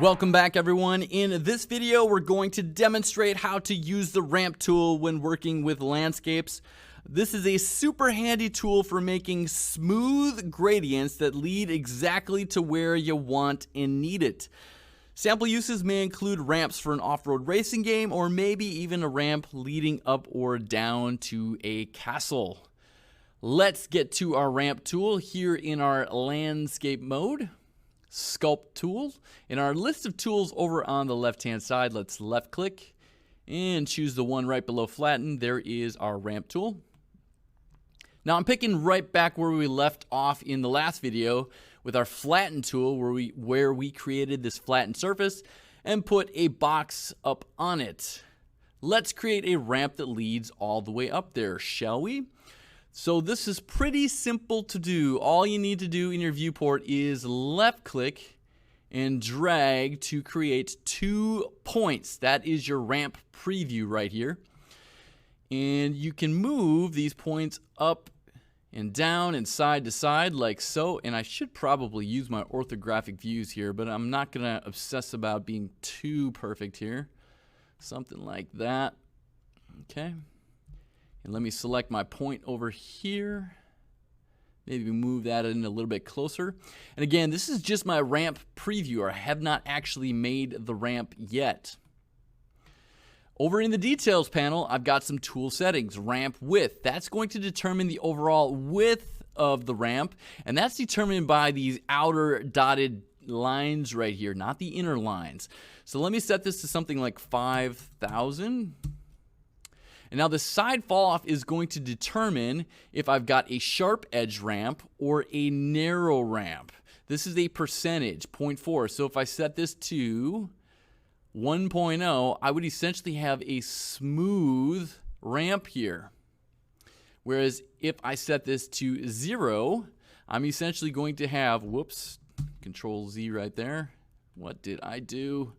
Welcome back, everyone. In this video, we're going to demonstrate how to use the ramp tool when working with landscapes. This is a super handy tool for making smooth gradients that lead exactly to where you want and need it. Sample uses may include ramps for an off-road racing game, or maybe even a ramp leading up or down to a castle. Let's get to our ramp tool here in our landscape mode. Sculpt tool. In our list of tools over on the left hand side, let's left click and choose the one right below flatten. There is our ramp tool. Now I'm picking right back where we left off in the last video with our flatten tool, where we created this flattened surface and put a box up on it. Let's create a ramp that leads all the way up there, shall we? So this is pretty simple to do. All you need to do in your viewport is left click and drag to create 2 points. That is your ramp preview right here. And you can move these points up and down and side to side like so. And I should probably use my orthographic views here, but I'm not gonna obsess about being too perfect here. Something like that. Okay. And let me select my point over here. Maybe move that in a little bit closer. And again, this is just my ramp preview. I have not actually made the ramp yet. Over in the details panel, I've got some tool settings. Ramp width. That's going to determine the overall width of the ramp. And that's determined by these outer dotted lines right here, not the inner lines. So let me set this to something like 5,000. And now the side fall off is going to determine if I've got a sharp edge ramp or a narrow ramp. This is a percentage, 0.4. So if I set this to 1.0, I would essentially have a smooth ramp here. Whereas if I set this to 0, I'm essentially going to have, whoops, Control Z right there. What did I do?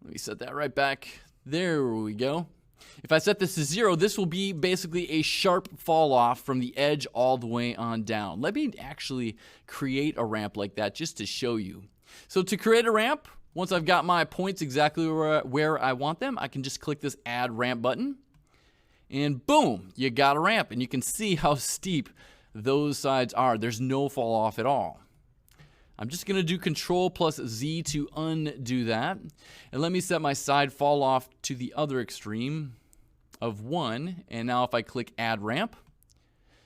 Let me set that right back. There we go. If I set this to 0, this will be basically a sharp fall off from the edge all the way on down. Let me actually create a ramp like that just to show you. So to create a ramp, once I've got my points exactly where I want them, I can just click this Add Ramp button. And boom, you got a ramp. And you can see how steep those sides are. There's no fall off at all. I'm just going to do Control plus Z to undo that. And let me set my side fall off to the other extreme of 1. And now if I click Add Ramp,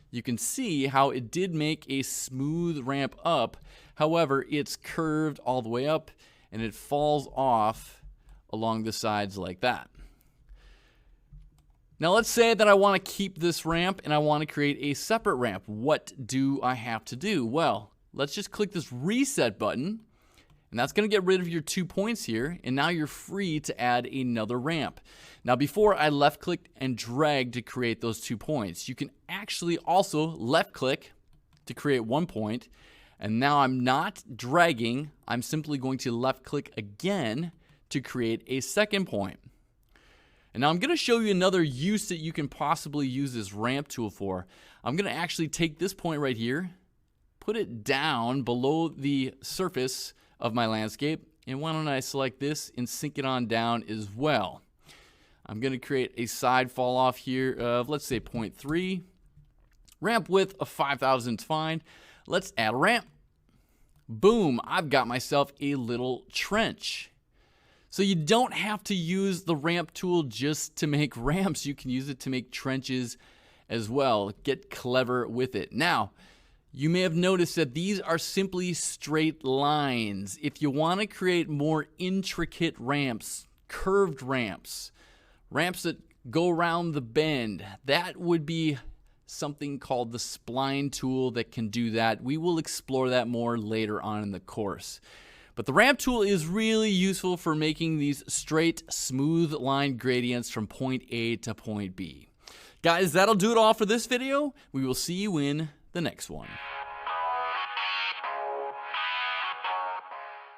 you can see how it did make a smooth ramp up. However, it's curved all the way up and it falls off along the sides like that. Now let's say that I want to keep this ramp and I want to create a separate ramp. What do I have to do? Well, let's just click this reset button, and that's going to get rid of your 2 points here, and now you're free to add another ramp. Now before I left click and drag to create those 2 points, you can actually also left click to create 1 point, and now I'm not dragging, I'm simply going to left click again to create a second point. And now I'm going to show you another use that you can possibly use this ramp tool for. I'm going to actually take this point right here, put it down below the surface of my landscape, and why don't I select this and sink it on down as well. I'm going to create a side fall off here of, let's say, 0.3. Ramp width of 5,000 is fine. Let's add a ramp. Boom, I've got myself a little trench. So you don't have to use the ramp tool just to make ramps. You can use it to make trenches as well. Get clever with it. Now, you may have noticed that these are simply straight lines. If you want to create more intricate ramps, curved ramps, ramps that go around the bend, that would be something called the spline tool that can do that. We will explore that more later on in the course. But the ramp tool is really useful for making these straight, smooth line gradients from point A to point B. Guys, that'll do it all for this video. We will see you in the next one.